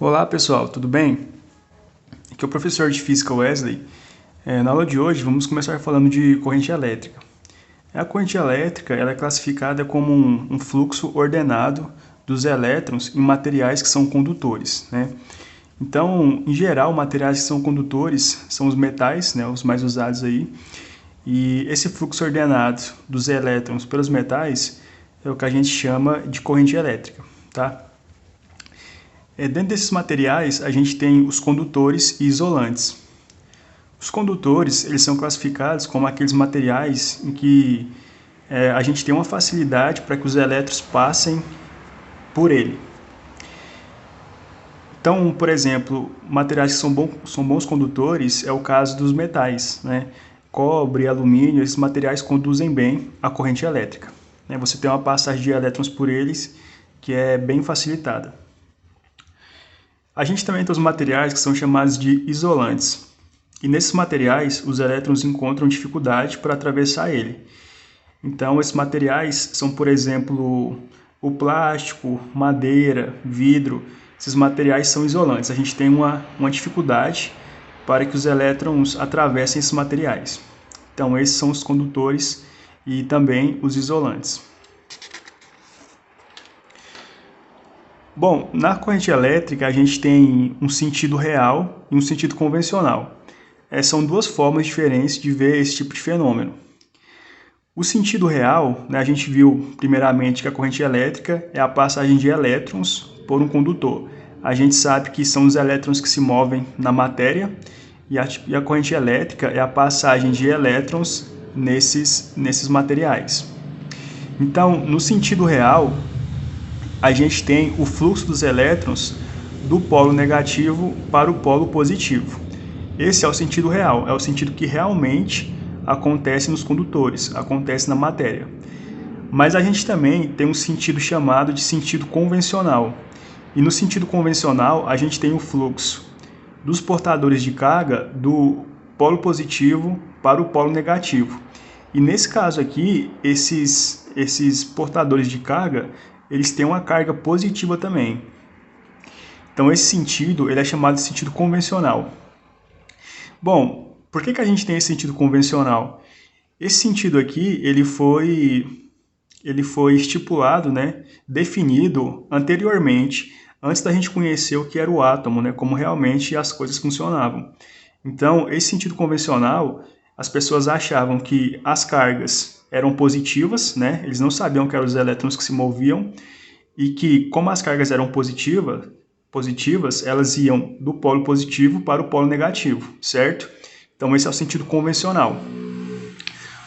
Olá pessoal, tudo bem? Aqui é o professor de Física Wesley. Na aula de hoje vamos começar falando de corrente elétrica. A corrente elétrica ela é classificada como um fluxo ordenado dos elétrons em materiais que são condutores, né? Então, em geral, materiais que são condutores são os metais, né, os mais usados aí. E esse fluxo ordenado dos elétrons pelos metais é o que a gente chama de corrente elétrica, tá? Dentro desses materiais, a gente tem os condutores e isolantes. Os condutores, eles são classificados como aqueles materiais em que a gente tem uma facilidade para que os elétrons passem por ele. Então, por exemplo, materiais que são bons condutores é o caso dos metais, né? Cobre, alumínio, esses materiais conduzem bem a corrente elétrica. Você tem uma passagem de elétrons por eles que é bem facilitada. A gente também tem os materiais que são chamados de isolantes. E nesses materiais, os elétrons encontram dificuldade para atravessar ele. Então, esses materiais são, por exemplo, o plástico, madeira, vidro. Esses materiais são isolantes. A gente tem uma dificuldade para que os elétrons atravessem esses materiais. Então, esses são os condutores e também os isolantes. Bom, na corrente elétrica a gente tem um sentido real e um sentido convencional. São duas formas diferentes de ver esse tipo de fenômeno. O sentido real, a gente viu primeiramente que a corrente elétrica é a passagem de elétrons por um condutor. A gente sabe que são os elétrons que se movem na matéria e a corrente elétrica é a passagem de elétrons nesses materiais. Então, no sentido real, a gente tem o fluxo dos elétrons do polo negativo para o polo positivo. Esse é o sentido real, é o sentido que realmente acontece nos condutores, acontece na matéria. Mas a gente também tem um sentido chamado de sentido convencional. E no sentido convencional, a gente tem o fluxo dos portadores de carga do polo positivo para o polo negativo. E nesse caso aqui, esses portadores de carga, eles têm uma carga positiva também. Então esse sentido ele é chamado de sentido convencional. Bom, por que a gente tem esse sentido convencional? Esse sentido aqui ele foi estipulado, definido anteriormente, antes da gente conhecer o que era o átomo, como realmente as coisas funcionavam. Então, esse sentido convencional, as pessoas achavam que as cargas eram positivas, eles não sabiam que eram os elétrons que se moviam, e que, como as cargas eram positivas, elas iam do polo positivo para o polo negativo, certo? Então, esse é o sentido convencional.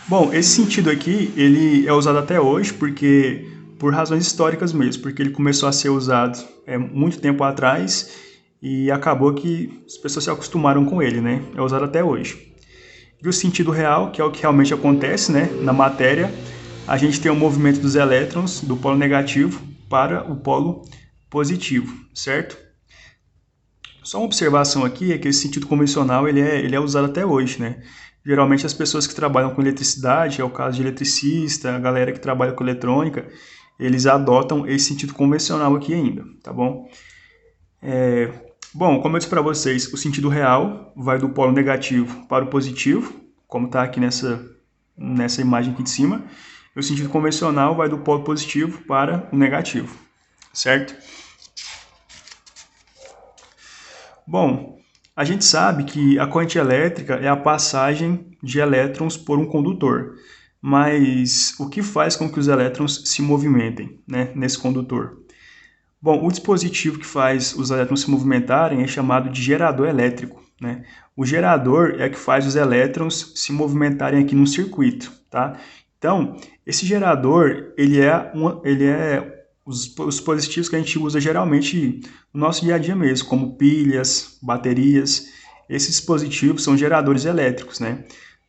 Bom, esse sentido aqui, ele é usado até hoje, por razões históricas mesmo, porque ele começou a ser usado muito tempo atrás e acabou que as pessoas se acostumaram com ele, É usado até hoje. E o sentido real, que é o que realmente acontece, na matéria, a gente tem o movimento dos elétrons do polo negativo para o polo positivo, certo? Só uma observação aqui é que esse sentido convencional ele é usado até hoje, Geralmente as pessoas que trabalham com eletricidade, é o caso de eletricista, a galera que trabalha com eletrônica, eles adotam esse sentido convencional aqui ainda, tá bom? Bom, como eu disse para vocês, o sentido real vai do polo negativo para o positivo, como está aqui nessa imagem aqui de cima. E o sentido convencional vai do polo positivo para o negativo, certo? Bom, a gente sabe que a corrente elétrica é a passagem de elétrons por um condutor. Mas o que faz com que os elétrons se movimentem, nesse condutor? Bom, o dispositivo que faz os elétrons se movimentarem é chamado de gerador elétrico, O gerador é que faz os elétrons se movimentarem aqui no circuito, tá? Então, esse gerador, ele é os dispositivos que a gente usa geralmente no nosso dia a dia mesmo, como pilhas, baterias. Esses dispositivos são geradores elétricos,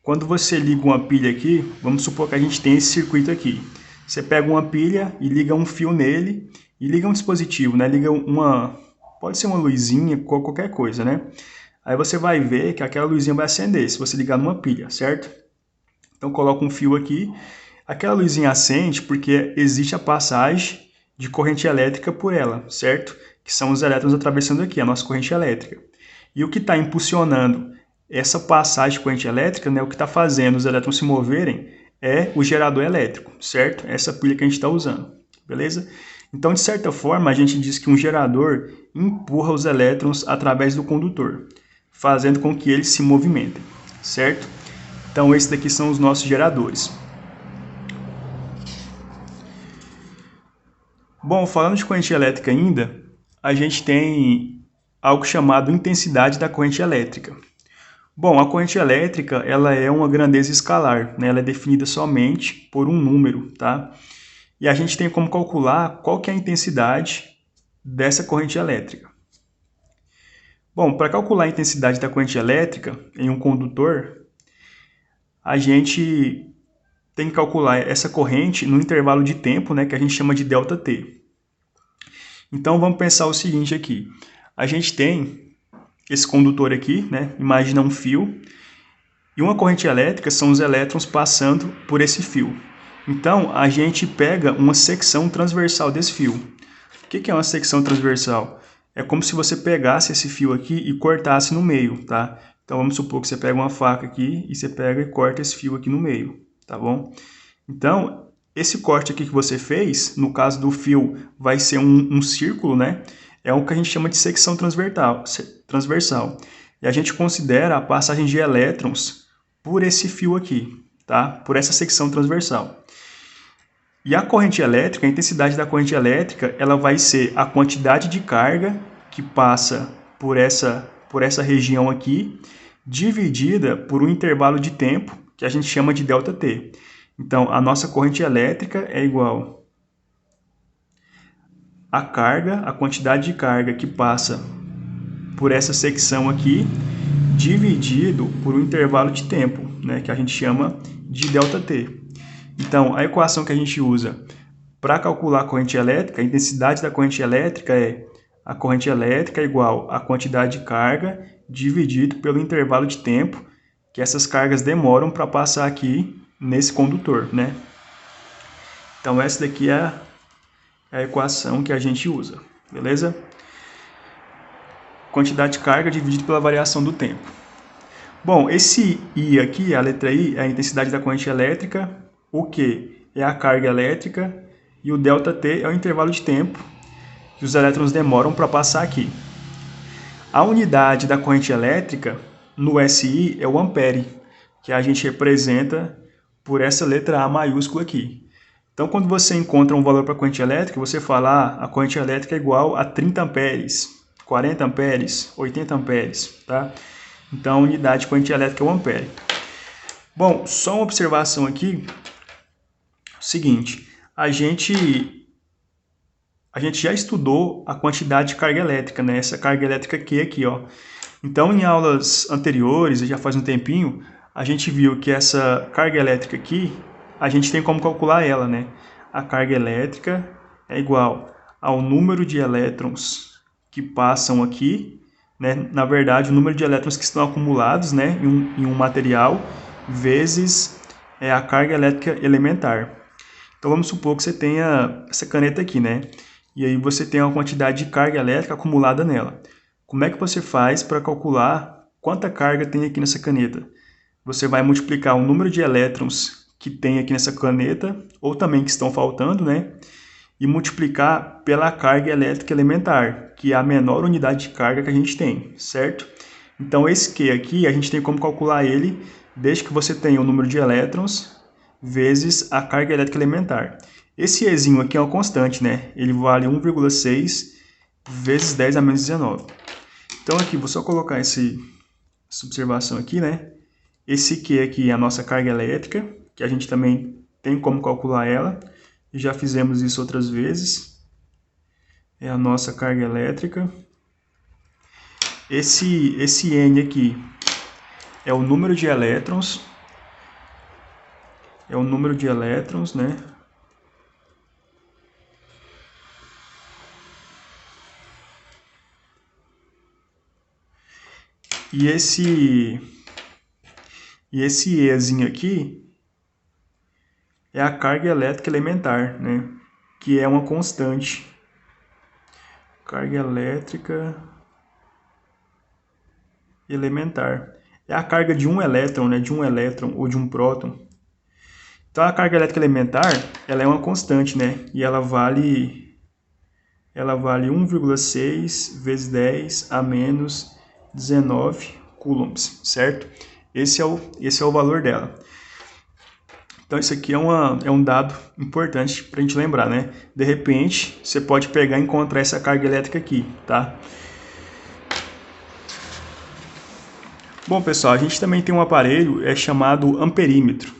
Quando você liga uma pilha aqui, vamos supor que a gente tem esse circuito aqui. Você pega uma pilha e liga um fio nele e liga um dispositivo, liga pode ser uma luzinha, qualquer coisa, Aí você vai ver que aquela luzinha vai acender se você ligar numa pilha, certo? Então coloca um fio aqui, aquela luzinha acende porque existe a passagem de corrente elétrica por ela, certo? que são os elétrons atravessando aqui, a nossa corrente elétrica. E o que está impulsionando essa passagem de corrente elétrica, né, o que está fazendo os elétrons se moverem é o gerador elétrico, certo? Essa pilha que a gente está usando, beleza? Então, de certa forma, a gente diz que um gerador empurra os elétrons através do condutor, fazendo com que eles se movimentem, certo? Então, esses daqui são os nossos geradores. Bom, falando de corrente elétrica ainda, a gente tem algo chamado intensidade da corrente elétrica. Bom, a corrente elétrica ela é uma grandeza escalar, né? Ela é definida somente por um número, tá? E a gente tem como calcular qual que é a intensidade dessa corrente elétrica. Bom, para calcular a intensidade da corrente elétrica em um condutor, a gente tem que calcular essa corrente no intervalo de tempo, né, que a gente chama de ΔT. Então vamos pensar o seguinte aqui. A gente tem esse condutor aqui, né? Imagina um fio. E uma corrente elétrica são os elétrons passando por esse fio. Então, a gente pega uma secção transversal desse fio. O que é uma secção transversal? É como se você pegasse esse fio aqui e cortasse no meio, tá? Então, vamos supor que você pega uma faca aqui e você pega e corta esse fio aqui no meio, tá bom? Então, esse corte aqui que você fez, no caso do fio, vai ser um círculo, né? É o que a gente chama de secção transversal. E a gente considera a passagem de elétrons por esse fio aqui, tá? Por essa secção transversal. E a corrente elétrica, a intensidade da corrente elétrica, ela vai ser a quantidade de carga que passa por essa região aqui, dividida por um intervalo de tempo que a gente chama de ΔT. Então, a nossa corrente elétrica é igual a carga, a quantidade de carga que passa por essa secção aqui, dividido por um intervalo de tempo, né, que a gente chama de ΔT. Então, a equação que a gente usa para calcular a corrente elétrica, a intensidade da corrente elétrica é a corrente elétrica igual a quantidade de carga dividido pelo intervalo de tempo que essas cargas demoram para passar aqui nesse condutor, né? Então, essa daqui é a equação que a gente usa, beleza? Quantidade de carga dividido pela variação do tempo. Bom, esse I aqui, a letra I, é a intensidade da corrente elétrica, o Q é a carga elétrica e o ΔT é o intervalo de tempo que os elétrons demoram para passar aqui. A unidade da corrente elétrica no SI é o ampere, que a gente representa por essa letra A maiúscula aqui. Então, quando você encontra um valor para a corrente elétrica, você fala a corrente elétrica é igual a 30 amperes, 40 amperes, 80 amperes, tá? Então, a unidade de corrente elétrica é o ampere. Bom, só uma observação aqui. Seguinte, a gente já estudou a quantidade de carga elétrica, né? Essa carga elétrica Q aqui, ó. Então, em aulas anteriores, já faz um tempinho, a gente viu que essa carga elétrica aqui, a gente tem como calcular ela, né? A carga elétrica é igual ao número de elétrons que passam aqui, né? Na verdade, o número de elétrons que estão acumulados, né, em um material, vezes a carga elétrica elementar. Então, vamos supor que você tenha essa caneta aqui, né? E aí você tem uma quantidade de carga elétrica acumulada nela. Como é que você faz para calcular quanta carga tem aqui nessa caneta? Você vai multiplicar o número de elétrons que tem aqui nessa caneta, ou também que estão faltando, né? E multiplicar pela carga elétrica elementar, que é a menor unidade de carga que a gente tem, certo? Então, esse Q aqui, a gente tem como calcular ele desde que você tenha o número de elétrons vezes a carga elétrica elementar. Esse Ezinho aqui é uma constante, né? Ele vale 1,6 vezes 10 a menos 19. Então, aqui, vou só colocar essa observação aqui, né? Esse Q aqui é a nossa carga elétrica, que a gente também tem como calcular ela. E já fizemos isso outras vezes. É a nossa carga elétrica. Esse N aqui é o número de elétrons. É o número de elétrons, né? E esse Ezinho aqui é a carga elétrica elementar, né? Que é uma constante. Carga elétrica elementar. É a carga de um elétron, né? De um elétron ou de um próton. Então, a carga elétrica elementar, ela é uma constante, né? E ela vale 1,6 vezes 10 a menos 19 coulombs, certo? Esse é o valor dela. Então, isso aqui é um dado importante para a gente lembrar, né? De repente, você pode pegar e encontrar essa carga elétrica aqui, tá? Bom, pessoal, a gente também tem um aparelho chamado amperímetro.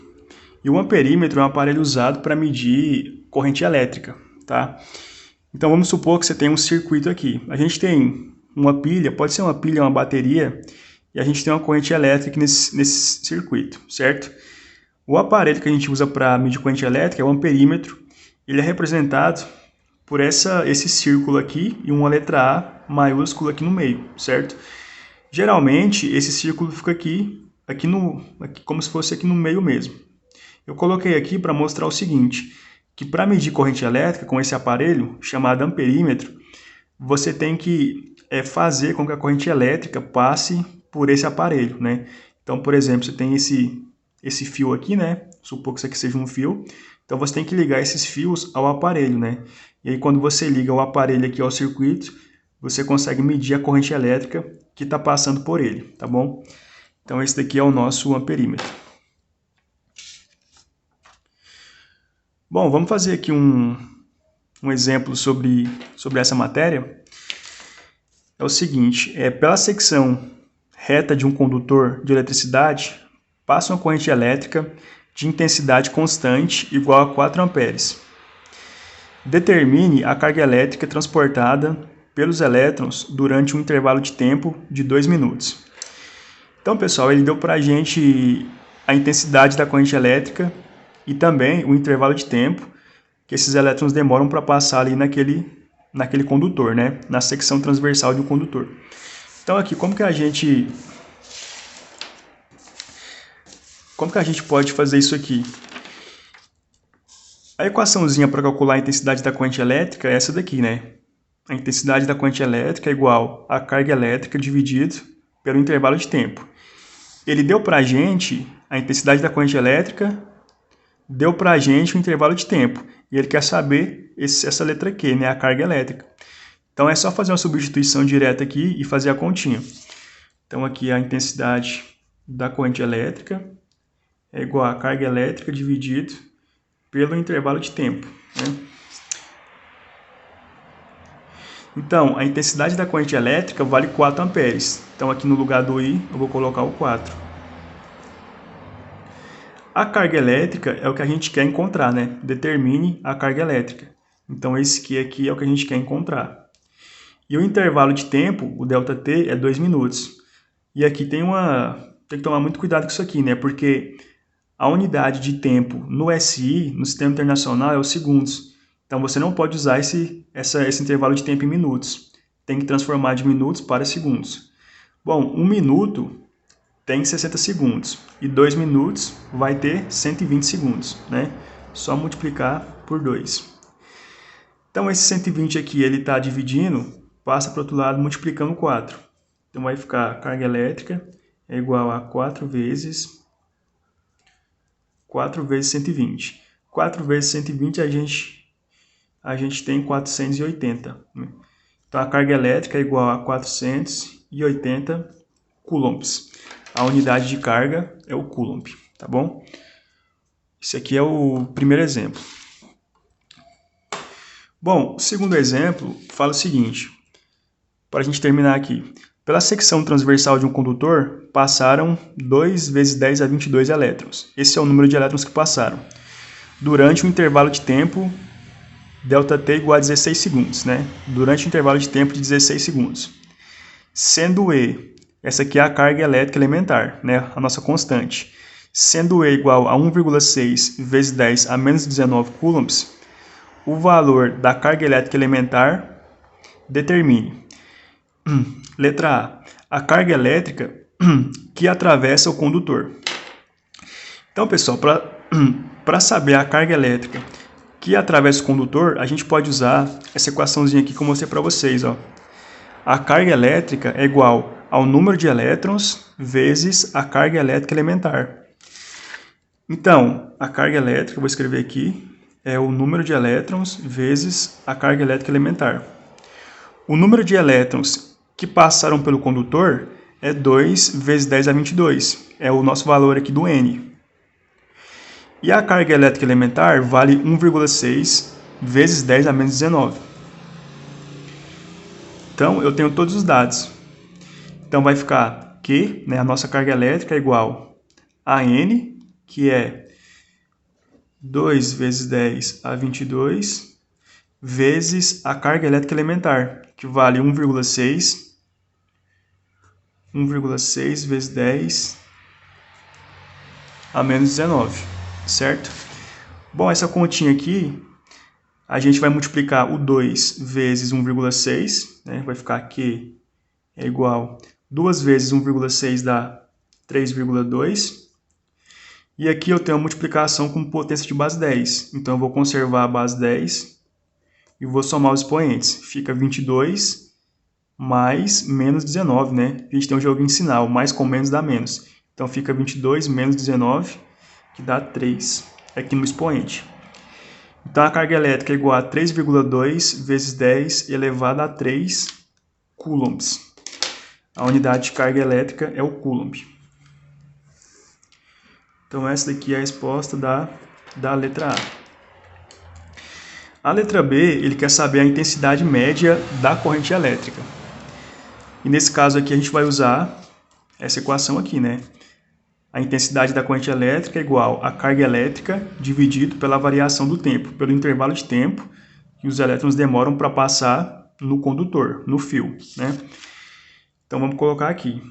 E o amperímetro é um aparelho usado para medir corrente elétrica, tá? Então, vamos supor que você tem um circuito aqui. A gente tem uma pilha, pode ser uma pilha, uma bateria, e a gente tem uma corrente elétrica aqui nesse circuito, certo? O aparelho que a gente usa para medir corrente elétrica é o amperímetro. Ele é representado por esse círculo aqui e uma letra A maiúscula aqui no meio, certo? Geralmente, esse círculo fica aqui como se fosse aqui no meio mesmo. Eu coloquei aqui para mostrar o seguinte, que para medir corrente elétrica com esse aparelho, chamado amperímetro, você tem que fazer com que a corrente elétrica passe por esse aparelho, né? Então, por exemplo, você tem esse fio aqui, né? Supor que isso aqui seja um fio. Então, você tem que ligar esses fios ao aparelho, né? E aí, quando você liga o aparelho aqui ao circuito, você consegue medir a corrente elétrica que está passando por ele, tá bom? Então, esse daqui é o nosso amperímetro. Bom, vamos fazer aqui um exemplo sobre essa matéria. É o seguinte, pela secção reta de um condutor de eletricidade, passa uma corrente elétrica de intensidade constante igual a 4 amperes. Determine a carga elétrica transportada pelos elétrons durante um intervalo de tempo de 2 minutos. Então, pessoal, ele deu para a gente a intensidade da corrente elétrica e também o intervalo de tempo que esses elétrons demoram para passar ali naquele condutor, né? Na secção transversal de um condutor. Então, aqui, como que a gente pode fazer isso aqui? A equaçãozinha para calcular a intensidade da corrente elétrica é essa daqui, né? A intensidade da corrente elétrica é igual a carga elétrica dividido pelo intervalo de tempo. Ele deu para a gente a intensidade da corrente elétrica, deu para a gente o intervalo de tempo. E ele quer saber essa letra Q, né? A carga elétrica. Então, é só fazer uma substituição direta aqui e fazer a continha. Então, aqui a intensidade da corrente elétrica é igual a carga elétrica dividido pelo intervalo de tempo, né? Então, a intensidade da corrente elétrica vale 4 amperes. Então, aqui no lugar do I, eu vou colocar o 4. A carga elétrica é o que a gente quer encontrar, né? Determine a carga elétrica. Então, esse aqui é o que a gente quer encontrar. E o intervalo de tempo, o ΔT, é 2 minutos. E aqui tem que tomar muito cuidado com isso aqui, né? Porque a unidade de tempo no SI, no Sistema Internacional, é os segundos. Então, você não pode usar esse intervalo de tempo em minutos. Tem que transformar de minutos para segundos. Bom, 1 minuto tem 60 segundos. E 2 minutos vai ter 120 segundos, né? Só multiplicar por 2. Então, esse 120 aqui, ele está dividindo, passa para o outro lado multiplicando 4. Então, vai ficar a carga elétrica é igual a 4 vezes 120. 4 vezes 120 a gente tem 480. Né? Então, a carga elétrica é igual a 480 coulombs. A unidade de carga é o coulomb, tá bom? Esse aqui é o primeiro exemplo. Bom, o segundo exemplo fala o seguinte, para a gente terminar aqui. Pela secção transversal de um condutor, passaram 2 vezes 10 a 22 elétrons. Esse é o número de elétrons que passaram. Durante um intervalo de tempo, ΔT igual a 16 segundos, né? Durante um intervalo de tempo de 16 segundos. Sendo E, essa aqui é a carga elétrica elementar, né? A nossa constante. Sendo E igual a 1,6 vezes 10 a menos 19 coulombs, o valor da carga elétrica elementar determine. Letra A. A carga elétrica que atravessa o condutor. Então, pessoal, para saber a carga elétrica que atravessa o condutor, a gente pode usar essa equaçãozinha aqui que eu mostrei para vocês, ó. A carga elétrica é igual ao número de elétrons vezes a carga elétrica elementar. Então, a carga elétrica, vou escrever aqui, é o número de elétrons vezes a carga elétrica elementar. O número de elétrons que passaram pelo condutor é 2 vezes 10 a 22. É o nosso valor aqui do N. E a carga elétrica elementar vale 1,6 vezes 10 a menos 19. Então, eu tenho todos os dados. Então, vai ficar que, né, a nossa carga elétrica é igual a N, que é 2 vezes 10 a 22, vezes a carga elétrica elementar, que vale 1,6 vezes 10 a menos 19, certo? Bom, essa continha aqui, a gente vai multiplicar o 2 vezes 1,6, né? Vai ficar que é igual 2 vezes 1,6 dá 3,2. E aqui eu tenho a multiplicação com potência de base 10. Então eu vou conservar a base 10 e vou somar os expoentes. Fica 22 mais menos 19, né? A gente tem um joguinho de sinal, mais com menos dá menos. Então fica 22 menos 19, que dá 3, aqui no expoente. Então a carga elétrica é igual a 3,2 vezes 10 elevado a 3 coulombs. A unidade de carga elétrica é o coulomb. Então essa daqui é a resposta da letra A. A letra B, ele quer saber a intensidade média da corrente elétrica. E nesse caso aqui a gente vai usar essa equação aqui, né? A intensidade da corrente elétrica é igual a carga elétrica dividido pela variação do tempo, pelo intervalo de tempo que os elétrons demoram para passar no condutor, no fio, né? Então vamos colocar aqui.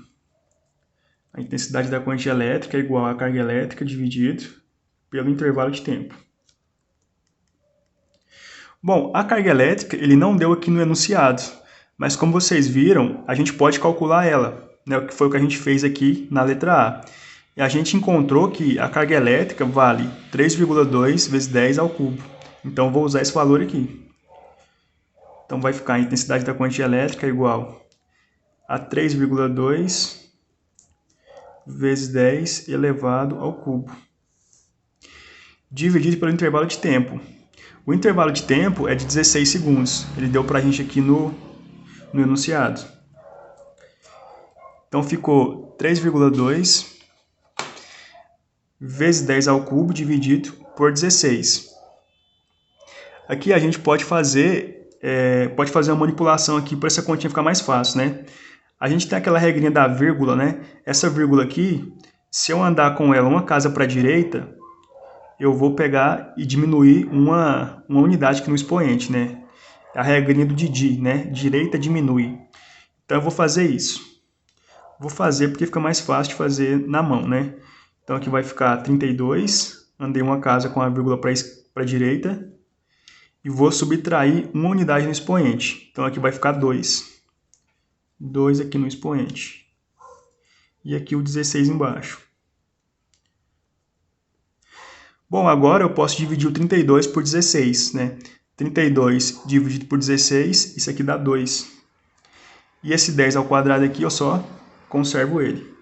A intensidade da corrente elétrica é igual a carga elétrica dividido pelo intervalo de tempo. Bom, a carga elétrica ele não deu aqui no enunciado, mas como vocês viram, a gente pode calcular ela, né? O que foi o que a gente fez aqui na letra A. E a gente encontrou que a carga elétrica vale 3,2 vezes 10 ao cubo. Então vou usar esse valor aqui. Então vai ficar a intensidade da corrente elétrica igual a 3,2 vezes 10 elevado ao cubo, dividido pelo intervalo de tempo. O intervalo de tempo é de 16 segundos. Ele deu para a gente aqui no enunciado. Então ficou 3,2 vezes 10 ao cubo dividido por 16. Aqui a gente pode fazer uma manipulação aqui para essa continha ficar mais fácil, né? A gente tem aquela regrinha da vírgula, né? Essa vírgula aqui, se eu andar com ela uma casa para a direita, eu vou pegar e diminuir uma unidade aqui no expoente, né? A regrinha do Didi, né? Direita diminui. Então eu vou fazer isso. Vou fazer porque fica mais fácil de fazer na mão, né? Então aqui vai ficar 32, andei uma casa com a vírgula para a direita e vou subtrair uma unidade no expoente. Então aqui vai ficar 2. 2 aqui no expoente. E aqui o 16 embaixo. Bom, agora eu posso dividir o 32 por 16, né? 32 dividido por 16, isso aqui dá 2. E esse 10 ao quadrado aqui eu só conservo ele.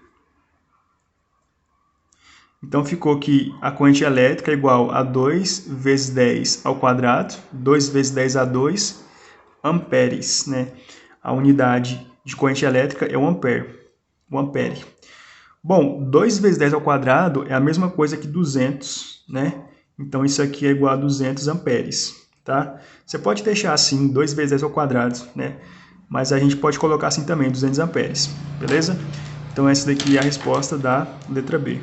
Então ficou que a corrente elétrica é igual a 2 vezes 10 ao quadrado, 2 vezes 10 a 2 amperes, né? A unidade de corrente elétrica é o ampere. Bom, 2 vezes 10 ao quadrado é a mesma coisa que 200, né? Então isso aqui é igual a 200 amperes, tá? Você pode deixar assim, 2 vezes 10 ao quadrado, né? Mas a gente pode colocar assim também, 200 amperes, beleza? Então essa daqui é a resposta da letra B.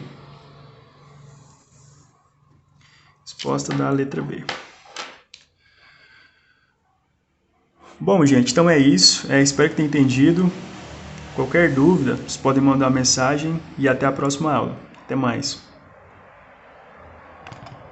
Resposta da letra B. Bom, gente, então é isso. Espero que tenham entendido. Qualquer dúvida, vocês podem mandar uma mensagem e até a próxima aula. Até mais.